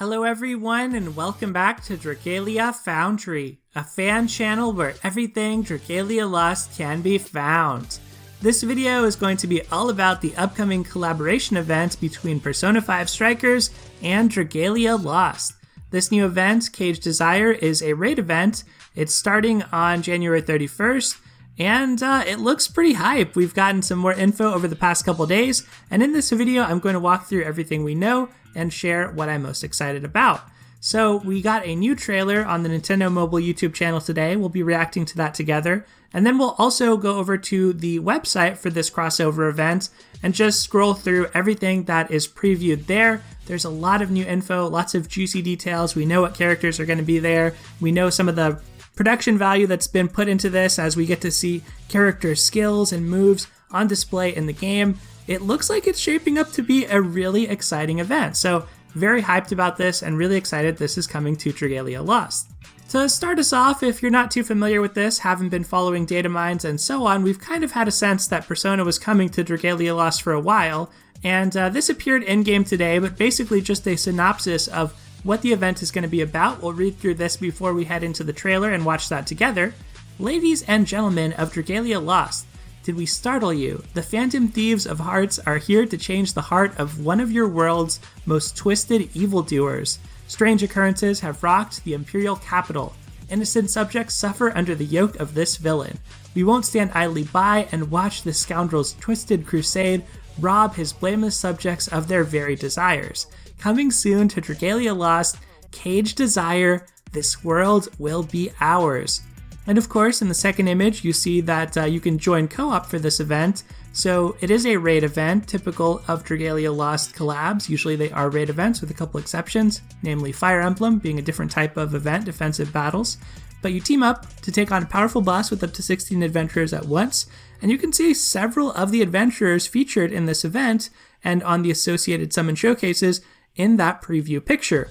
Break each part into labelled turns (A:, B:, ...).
A: Hello everyone and welcome back to Dragalia Foundry, a fan channel where everything Dragalia Lost can be found. This video is going to be all about the upcoming collaboration event between Persona 5 Strikers and Dragalia Lost. This new event, Cage Desire, is a raid event. It's starting on January 31st, and it looks pretty hype. We've gotten some more info over the past couple days, and in this video I'm going to walk through everything we know and share what I'm most excited about. So we got a new trailer on the Nintendo Mobile YouTube channel today. We'll be reacting to that together. And then we'll also go over to the website for this crossover event and just scroll through everything that is previewed there. There's a lot of new info, lots of juicy details. We know what characters are going to be there. We know some of the production value that's been put into this as we get to see character skills and moves on display in the game. It looks like it's shaping up to be a really exciting event. So very hyped about this and really excited this is coming to Dragalia Lost. To start us off, if you're not too familiar with this, haven't been following data mines and so on, we've kind of had a sense that Persona was coming to Dragalia Lost for a while, and this appeared in-game today, but basically just a synopsis of what the event is going to be about. We'll read through this before we head into the trailer and watch that together. Ladies and gentlemen of Dragalia Lost, did we startle you? The Phantom Thieves of Hearts are here to change the heart of one of your world's most twisted evildoers. Strange occurrences have rocked the Imperial capital. Innocent subjects suffer under the yoke of this villain. We won't stand idly by and watch this scoundrel's twisted crusade rob his blameless subjects of their very desires. Coming soon to Dragalia Lost, Cage Desire, this world will be ours. And of course, in the second image, you see that you can join co-op for this event. So it is a raid event, typical of Dragalia Lost collabs. Usually they are raid events with a couple exceptions, namely Fire Emblem being a different type of event, defensive battles. But you team up to take on a powerful boss with up to 16 adventurers at once, and you can see several of the adventurers featured in this event and on the associated summon showcases in that preview picture.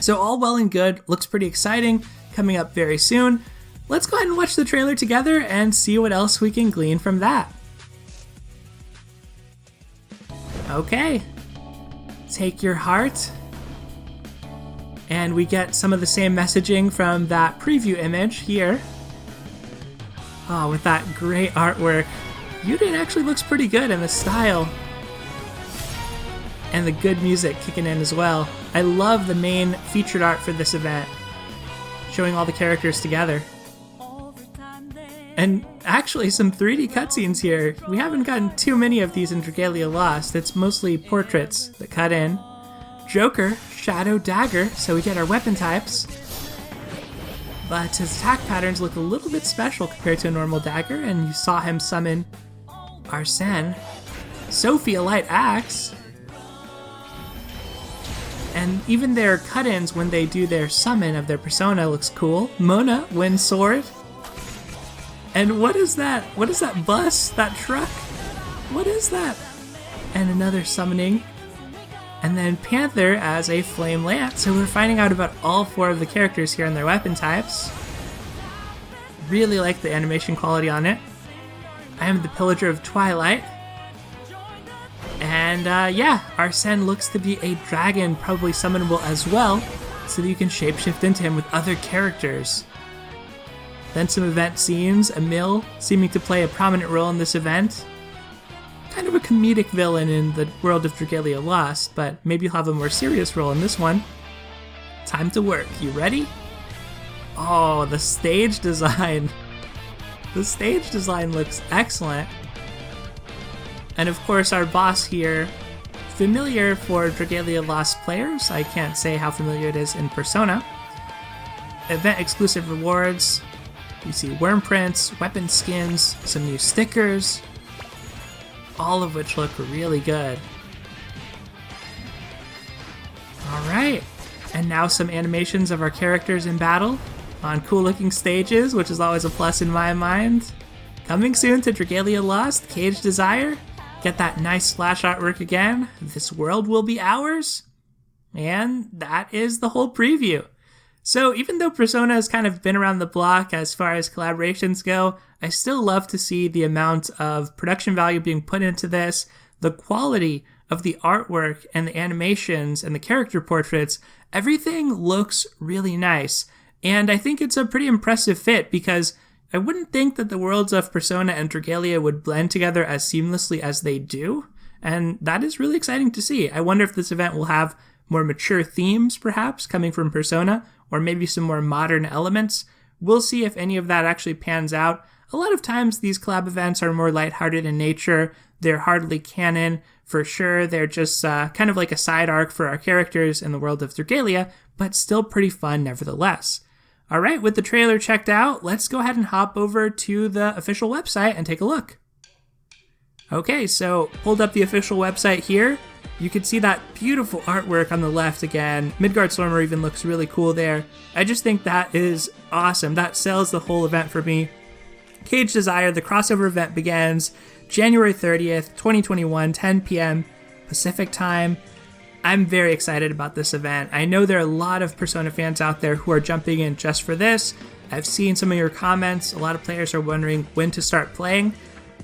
A: So all well and good, looks pretty exciting, coming up very soon. Let's go ahead and watch the trailer together and see what else we can glean from that. Okay, take your heart. And we get some of the same messaging from that preview image here. Oh, with that great artwork. Yuden actually looks pretty good in the style. And the good music kicking in as well. I love the main featured art for this event, showing all the characters together. And actually some 3D cutscenes here. We haven't gotten too many of these in Dragalia Lost. It's mostly portraits that cut in. Joker, Shadow, Dagger, so we get our weapon types. But his attack patterns look a little bit special compared to a normal dagger, and you saw him summon Arsene. Sophie, a light axe. And even their cut-ins when they do their summon of their persona looks cool. Mona, wind sword. And what is that? What is that bus? That truck? What is that? And another summoning. And then Panther as a flame lance. So we're finding out about all four of the characters here and their weapon types. Really like the animation quality on it. I am the Pillager of Twilight. And yeah, Arsene looks to be a dragon, probably summonable as well, so that you can shapeshift into him with other characters. Then some event scenes, Emil seeming to play a prominent role in this event. Kind of a comedic villain in the world of Dragalia Lost, but maybe he'll have a more serious role in this one. Time to work. You ready? Oh, the stage design. The stage design looks excellent. And of course our boss here, familiar for Dragalia Lost players. I can't say how familiar it is in Persona. Event exclusive rewards. You see worm prints, weapon skins, some new stickers, all of which look really good. Alright, and now some animations of our characters in battle on cool looking stages, which is always a plus in my mind. Coming soon to Dragalia Lost, Cage Desire. Get that nice splash artwork again. This world will be ours. And that is the whole preview. So even though Persona has kind of been around the block as far as collaborations go, I still love to see the amount of production value being put into this, the quality of the artwork and the animations and the character portraits, everything looks really nice. And I think it's a pretty impressive fit because I wouldn't think that the worlds of Persona and Dragalia would blend together as seamlessly as they do. And that is really exciting to see. I wonder if this event will have more mature themes, perhaps, coming from Persona, or maybe some more modern elements. We'll see if any of that actually pans out. A lot of times these collab events are more lighthearted in nature. They're hardly canon, for sure. They're just kind of like a side arc for our characters in the world of Dragalia, but still pretty fun nevertheless. All right, with the trailer checked out, let's go ahead and hop over to the official website and take a look. Okay, so pulled up the official website here. You can see that beautiful artwork on the left again. Midgardstormer even looks really cool there. I just think that is awesome. That sells the whole event for me. Cage Desire, the crossover event begins January 30th, 2021, 10 p.m. Pacific time. I'm very excited about this event. I know there are a lot of Persona fans out there who are jumping in just for this. I've seen some of your comments. A lot of players are wondering when to start playing.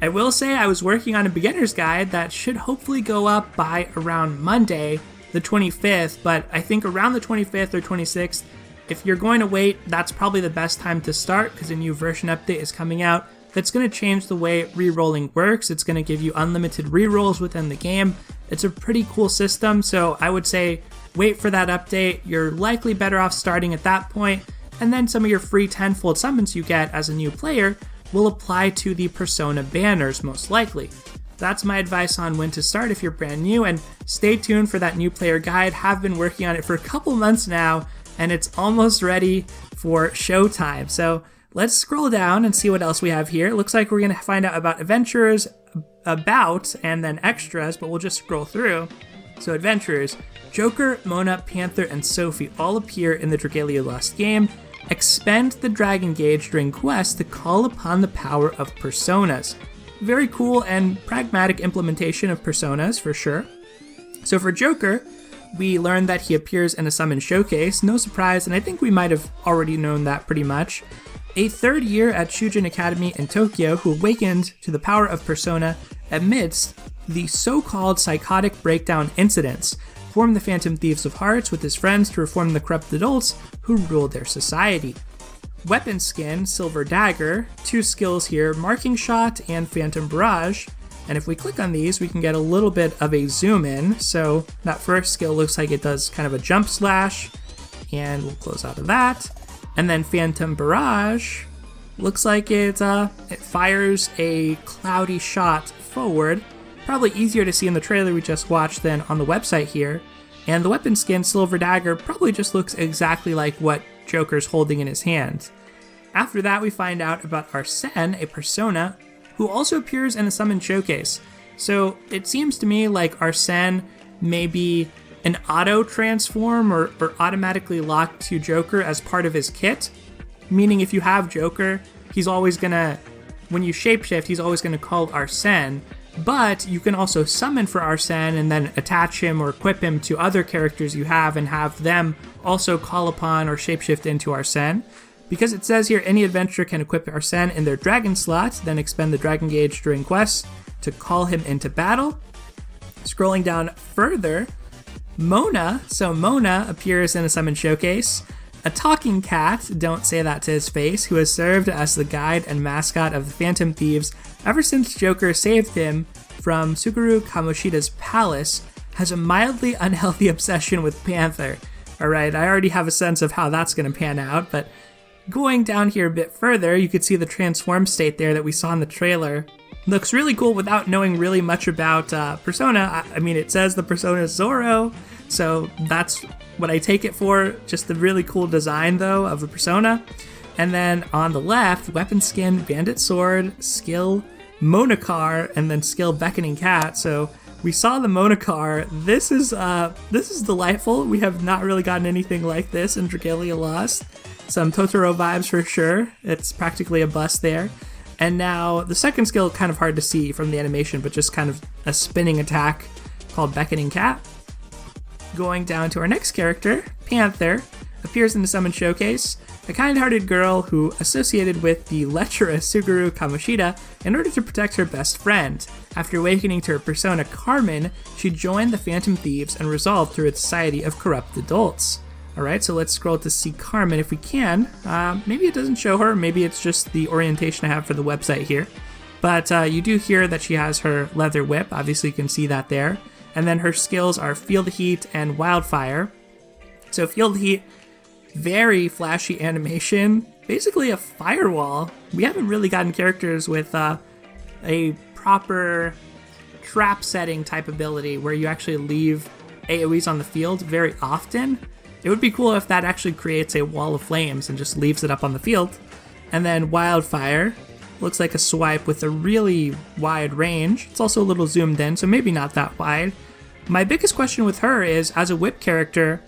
A: I will say I was working on a beginner's guide that should hopefully go up by around Monday, the 25th, but I think around the 25th or 26th, if you're going to wait, that's probably the best time to start because a new version update is coming out that's going to change the way rerolling works. It's going to give you unlimited rerolls within the game. It's a pretty cool system, so I would say wait for that update. You're likely better off starting at that point, and then some of your free tenfold summons you get as a new player will apply to the Persona banners most likely. That's my advice on when to start if you're brand new, and stay tuned for that new player guide. Have been working on it for a couple months now, and it's almost ready for showtime. So let's scroll down and see what else we have here. It looks like we're going to find out about adventurers, about, and then extras, but we'll just scroll through. So adventurers, Joker, Mona, Panther, and Sophie all appear in the Dragalia Lost game. Expend the Dragon Gauge during quests to call upon the power of Personas. Very cool and pragmatic implementation of Personas, for sure. So for Joker, we learned that he appears in a summon showcase. No surprise, and I think we might have already known that pretty much. A third year at Shujin Academy in Tokyo who awakened to the power of Persona amidst the so-called psychotic breakdown incidents, formed the Phantom Thieves of Hearts with his friends to reform the corrupt adults who ruled their society. Weapon skin, Silver Dagger, two skills here, Marking Shot and Phantom Barrage, and if we click on these we can get a little bit of a zoom in. So that first skill looks like it does kind of a jump slash, and we'll close out of that. And then Phantom Barrage looks like it fires a cloudy shot forward. Probably easier to see in the trailer we just watched than on the website here. And the weapon skin, Silver Dagger, probably just looks exactly like what Joker's holding in his hand. After that, we find out about Arsene, a Persona, who also appears in the Summon Showcase. So it seems to me like Arsene may be an auto-transform or automatically locked to Joker as part of his kit. Meaning if you have Joker, he's always gonna, when you shapeshift, he's always gonna call Arsene. But you can also summon for Arsene and then attach him or equip him to other characters you have and have them also call upon or shapeshift into Arsene. Because it says here any adventurer can equip Arsene in their dragon slot, then expend the Dragon Gauge during quests to call him into battle. Scrolling down further, Mona. So Mona appears in a summon showcase. A talking cat, don't say that to his face, who has served as the guide and mascot of the Phantom Thieves ever since Joker saved him from Suguru Kamoshida's palace, has a mildly unhealthy obsession with Panther. Alright, I already have a sense of how that's going to pan out, but going down here a bit further, you could see the transform state there that we saw in the trailer. Looks really cool without knowing really much about Persona. I mean, it says the Persona is Zoro, so that's what I take it for. Just the really cool design, though, of the Persona. And then on the left, Weapon Skin, Bandit Sword, Skill, Monacar, and then Skill Beckoning Cat. So we saw the Monacar. This is delightful. We have not really gotten anything like this in Dragalia Lost. Some Totoro vibes for sure. It's practically a bust there. And now the second skill, kind of hard to see from the animation, but just kind of a spinning attack called Beckoning Cat. Going down to our next character, Panther, appears in the Summon Showcase, a kind-hearted girl who associated with the lecherous Suguru Kamoshida in order to protect her best friend. After awakening to her persona Carmen, she joined the Phantom Thieves and resolved through a society of corrupt adults. Alright, so let's scroll to see Carmen if we can. Maybe it doesn't show her, maybe it's just the orientation I have for the website here. But you do hear that she has her leather whip, obviously you can see that there. And then her skills are Field Heat and Wildfire. So Field Heat, very flashy animation, basically a firewall. We haven't really gotten characters with a proper trap setting type ability where you actually leave AoEs on the field very often. It would be cool if that actually creates a wall of flames and just leaves it up on the field. And then Wildfire looks like a swipe with a really wide range. It's also a little zoomed in, so maybe not that wide. My biggest question with her is, as a whip character,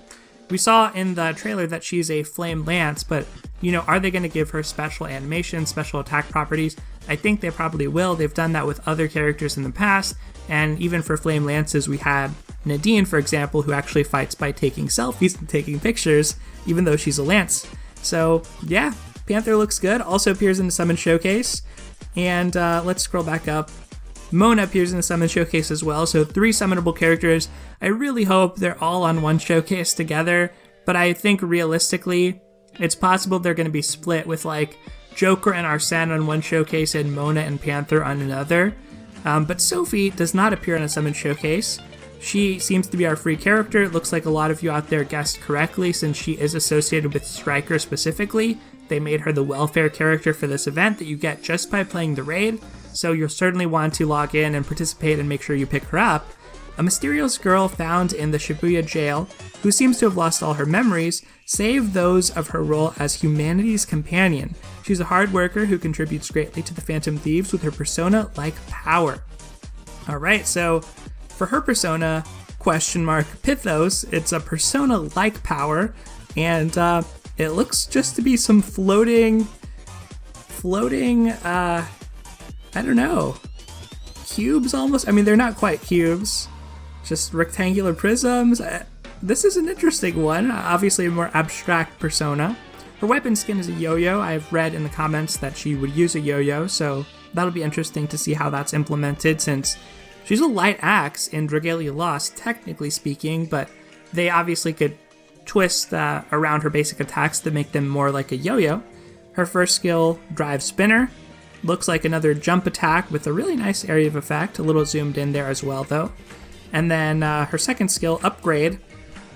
A: we saw in the trailer that she's a Flame Lance, but, you know, are they going to give her special animation, special attack properties? I think they probably will. They've done that with other characters in the past, and even for Flame Lances, we had Nadine, for example, who actually fights by taking selfies and taking pictures, even though she's a Lance. So, yeah, Panther looks good, also appears in the Summon Showcase, and let's scroll back up. Mona appears in the Summon Showcase as well, so 3 summonable characters. I really hope they're all on one showcase together, but I think realistically, it's possible they're going to be split with like Joker and Arsene on one showcase and Mona and Panther on another. But Sophie does not appear in a Summon Showcase. She seems to be our free character. It looks like a lot of you out there guessed correctly since she is associated with Striker specifically. They made her the welfare character for this event that you get just by playing the raid. So you'll certainly want to log in and participate and make sure you pick her up. A mysterious girl found in the Shibuya jail, who seems to have lost all her memories, save those of her role as humanity's companion. She's a hard worker who contributes greatly to the Phantom Thieves with her persona-like power. Alright, so for her persona, Pythos, it's a persona-like power, and it looks just to be some floating, I don't know, cubes almost? I mean, they're not quite cubes, just rectangular prisms. This is an interesting one, obviously a more abstract persona. Her weapon skin is a yo-yo. I've read in the comments that she would use a yo-yo, so that'll be interesting to see how that's implemented since she's a light axe in Dragalia Lost, technically speaking, but they obviously could twist around her basic attacks to make them more like a yo-yo. Her first skill, Drive Spinner. Looks like another jump attack with a really nice area of effect, a little zoomed in there as well though. And then her second skill, Upgrade.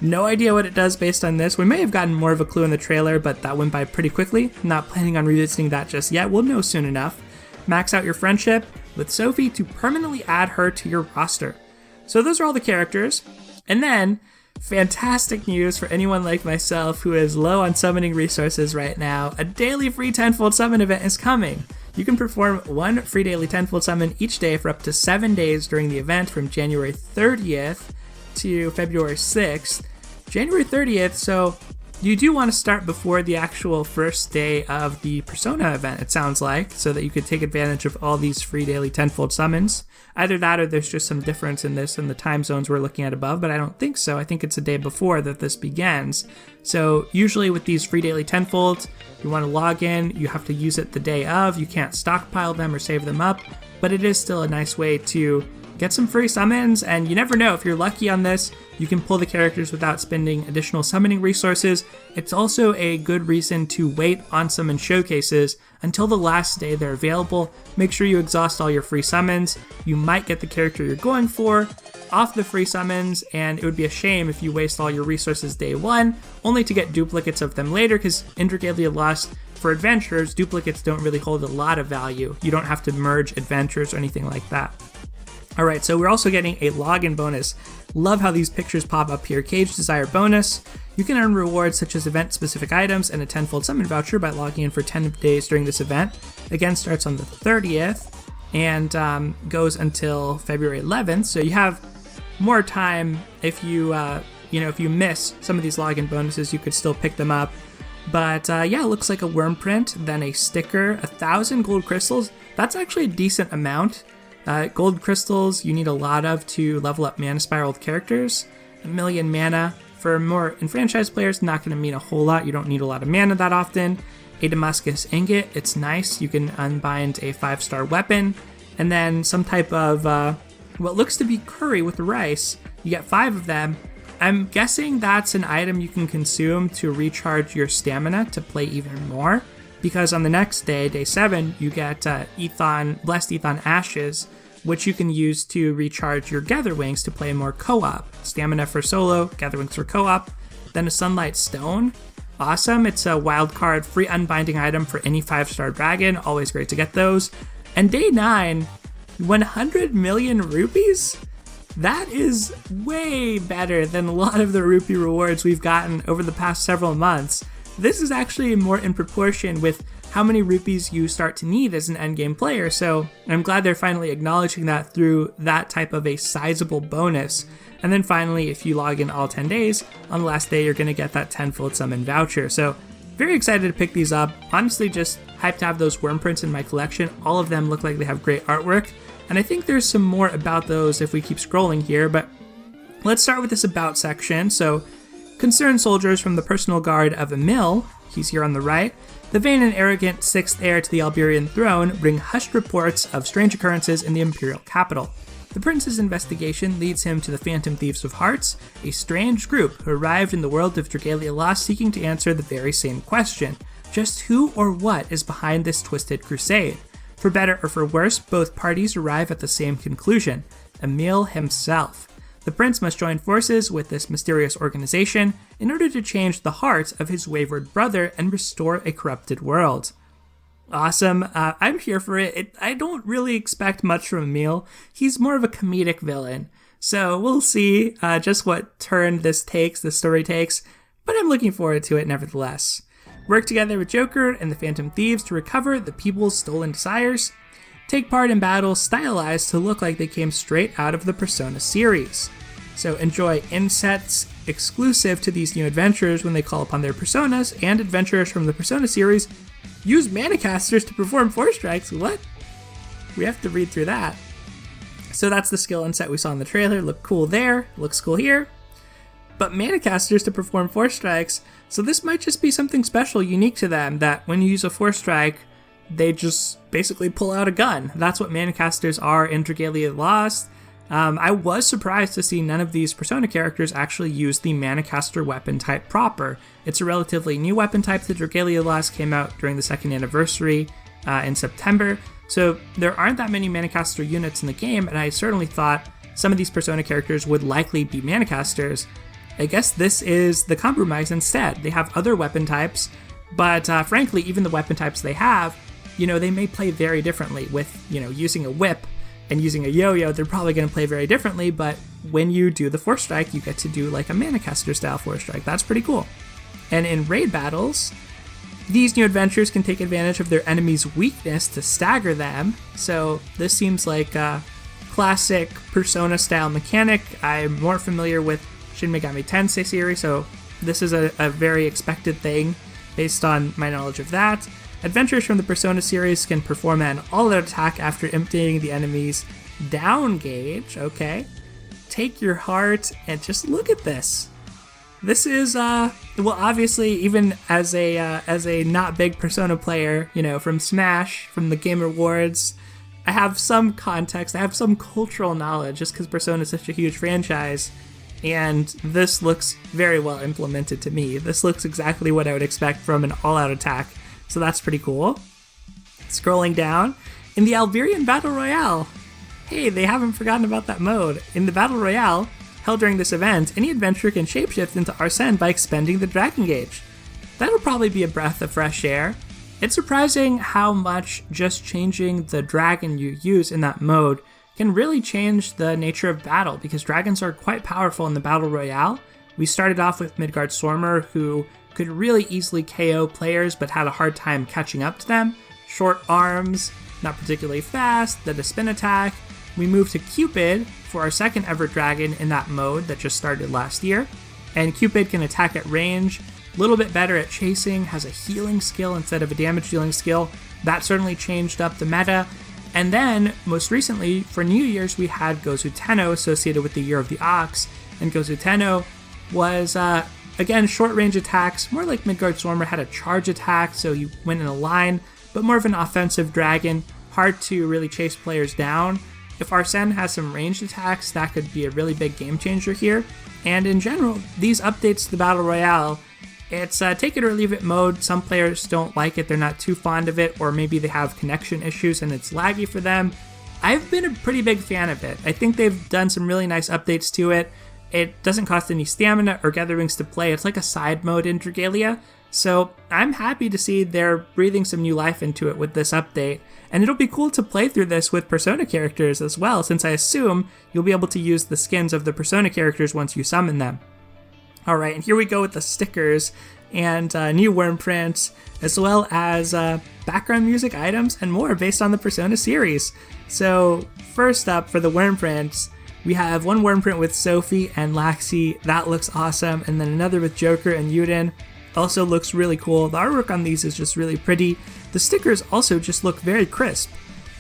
A: No idea what it does based on this. We may have gotten more of a clue in the trailer, but that went by pretty quickly. Not planning on revisiting that just yet. We'll know soon enough. Max out your friendship with Sophie to permanently add her to your roster. So those are all the characters. And then, fantastic news for anyone like myself who is low on summoning resources right now. A daily free 10-fold summon event is coming. You can perform one free daily 10-fold summon each day for up to 7 days during the event from January 30th to February 6th. January 30th, so you do want to start before the actual first day of the Persona event, it sounds like, so that you could take advantage of all these free daily 10-fold summons. Either that or there's just some difference in this and the time zones we're looking at above, but I don't think so. I think it's a day before that this begins. So usually with these free daily 10-folds, you want to log in, you have to use it the day of, you can't stockpile them or save them up, but it is still a nice way to get some free summons, and you never know, if you're lucky on this, you can pull the characters without spending additional summoning resources. It's also a good reason to wait on summon showcases until the last day they're available. Make sure you exhaust all your free summons. You might get the character you're going for off the free summons, and it would be a shame if you waste all your resources day one, only to get duplicates of them later, because in Dragalia Lost, for adventures, duplicates don't really hold a lot of value. You don't have to merge adventures or anything like that. Alright, so we're also getting a login bonus. Love how these pictures pop up here. Cage Desire bonus. You can earn rewards such as event-specific items and a 10-fold summon voucher by logging in for 10 days during this event. Again, starts on the 30th and goes until February 11th. So you have more time if you, if you miss some of these login bonuses, you could still pick them up. But yeah, it looks like a worm print, then a sticker, 1,000 gold crystals. That's actually a decent amount. Gold crystals you need a lot of to level up mana spiraled characters. 1 million mana for more enfranchised players, not going to mean a whole lot. You don't need a lot of mana that often. A Damascus ingot, it's nice. You can unbind a 5-star weapon. and then some type of what looks to be curry with rice. You get 5 of them. I'm guessing that's an item you can consume to recharge your stamina to play even more, because on the next day, day 7, you get Blessed Ethon Ashes, which you can use to recharge your Gather Wings to play more co-op. Stamina for solo, Gather Wings for co-op. Then a Sunlight Stone. Awesome, it's a wildcard free unbinding item for any 5-star dragon, always great to get those. And day 9, 100 million rupees? That is way better than a lot of the rupee rewards we've gotten over the past several months. This is actually more in proportion with how many rupees you start to need as an endgame player, so I'm glad they're finally acknowledging that through that type of a sizable bonus. And then finally, if you log in all 10 days, on the last day you're going to get that tenfold summon voucher. So very excited to pick these up. Honestly, just hyped to have those worm prints in my collection. All of them look like they have great artwork. And I think there's some more about those if we keep scrolling here, but let's start with this about section. So, concerned soldiers from the personal guard of Emil, he's here on the right, the vain and arrogant 6th heir to the Alberian throne, bring hushed reports of strange occurrences in the imperial capital. The prince's investigation leads him to the Phantom Thieves of Hearts, a strange group who arrived in the world of Dragalia Lost seeking to answer the very same question. Just who or what is behind this twisted crusade? For better or for worse, both parties arrive at the same conclusion: Emil himself. The prince must join forces with this mysterious organization in order to change the heart of his wayward brother and restore a corrupted world. Awesome. I'm here for it. I don't really expect much from Emil. He's more of a comedic villain. So we'll see just what turn this story takes, but I'm looking forward to it nevertheless. Work together with Joker and the Phantom Thieves to recover the people's stolen desires. Take part in battles stylized to look like they came straight out of the Persona series. So enjoy insets exclusive to these new adventurers when they call upon their personas, and adventurers from the Persona series use Manacasters to perform 4 strikes. What? We have to read through that. So that's the skill inset we saw in the trailer. Look cool there, looks cool here. But Manacasters to perform 4 strikes, so this might just be something special, unique to them, that when you use a 4 strike, they just basically pull out a gun. That's what Manacasters are in Dragalia Lost. I was surprised to see none of these Persona characters actually use the Manacaster weapon type proper. It's a relatively new weapon type that Dragalia Lost came out during the 2nd anniversary in September, so there aren't that many Manacaster units in the game, and I certainly thought some of these Persona characters would likely be Manacasters. I guess this is the compromise instead. They have other weapon types, but frankly, even the weapon types they have, they may play very differently. With, using a whip and using a yo-yo, they're probably going to play very differently, but when you do the 4 strike, you get to do like a Manacaster style 4 strike. That's pretty cool. And in raid battles, these new adventurers can take advantage of their enemy's weakness to stagger them. So this seems like a classic Persona style mechanic. I'm more familiar with Shin Megami Tensei series, so this is a very expected thing based on my knowledge of that. Adventurers from the Persona series can perform an all-out attack after emptying the enemy's down gauge. Okay. Take your heart and just look at this. This is, obviously, even as a not big Persona player, from Smash, from the Game Awards, I have some context, I have some cultural knowledge just because Persona is such a huge franchise. And this looks very well implemented to me. This looks exactly what I would expect from an all-out attack. So that's pretty cool. Scrolling down, in the Alberian Battle Royale, hey, they haven't forgotten about that mode. In the Battle Royale, held during this event, any adventurer can shapeshift into Arsene by expending the Dragon Gauge. That'll probably be a breath of fresh air. It's surprising how much just changing the dragon you use in that mode can really change the nature of battle, because dragons are quite powerful in the Battle Royale. We started off with Midgard Stormer, who could really easily KO players but had a hard time catching up to them. Short arms, not particularly fast, then a spin attack. We moved to Cupid for our 2nd ever dragon in that mode that just started last year. And Cupid can attack at range, a little bit better at chasing, has a healing skill instead of a damage dealing skill. That certainly changed up the meta. And then, most recently, for New Year's, we had Gozu Tenno associated with the Year of the Ox. And Gozu Tenno was, again, short-range attacks, more like Midgard Stormer had a charge attack, so you went in a line, but more of an offensive dragon. hard to really chase players down. If Arsene has some ranged attacks, that could be a really big game changer here. And in general, these updates to the Battle Royale, it's take it or leave it mode. Some players don't like it, they're not too fond of it, or maybe they have connection issues and it's laggy for them. I've been a pretty big fan of it. I think they've done some really nice updates to it. It doesn't cost any stamina or gather wings to play. It's like a side mode in Dragalia. So I'm happy to see they're breathing some new life into it with this update. And it'll be cool to play through this with Persona characters as well, since I assume you'll be able to use the skins of the Persona characters once you summon them. Alright, and here we go with the stickers and new worm prints, as well as background music items and more based on the Persona series. So first up for the worm prints, we have one worm print with Sophie and Laxi. That looks awesome. And then another with Joker and Yuden. Also looks really cool. The artwork on these is just really pretty. The stickers also just look very crisp.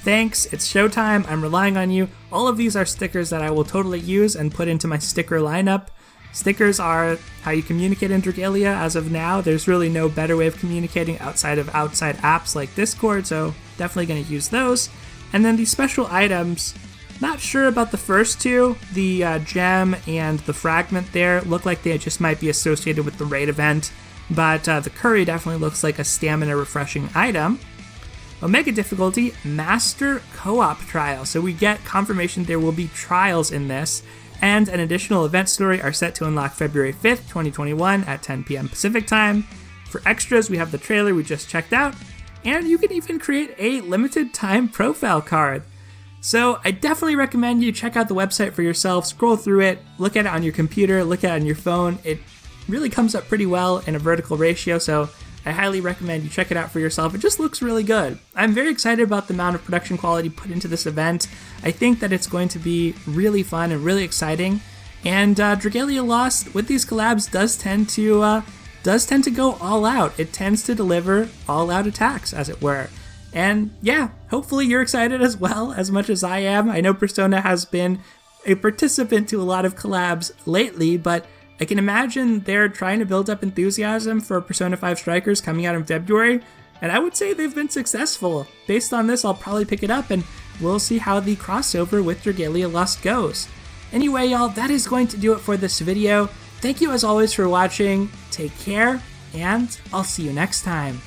A: Thanks, it's showtime. I'm relying on you. All of these are stickers that I will totally use and put into my sticker lineup. Stickers are how you communicate in Dragalia as of now. There's really no better way of communicating outside of outside apps like Discord, so definitely going to use those. And then these special items, not sure about the first two. The gem and the fragment there look like they just might be associated with the raid event, but the curry definitely looks like a stamina refreshing item. Omega difficulty, Master Co-op Trial. So we get confirmation there will be trials in this, and an additional event story are set to unlock February 5th, 2021 at 10 p.m. Pacific time. For extras, we have the trailer we just checked out, and you can even create a limited time profile card. So I definitely recommend you check out the website for yourself, scroll through it, look at it on your computer, look at it on your phone. It really comes up pretty well in a vertical ratio, so I highly recommend you check it out for yourself. It just looks really good. I'm very excited about the amount of production quality put into this event. I think that it's going to be really fun and really exciting. And Dragalia Lost with these collabs does tend to go all out. It tends to deliver all out attacks, as it were. And yeah, hopefully you're excited as well, as much as I am. I know Persona has been a participant to a lot of collabs lately, but I can imagine they're trying to build up enthusiasm for Persona 5 Strikers coming out in February, and I would say they've been successful. Based on this, I'll probably pick it up, and we'll see how the crossover with Dragalia Lost goes. Anyway, y'all, that is going to do it for this video. Thank you as always for watching, take care, and I'll see you next time.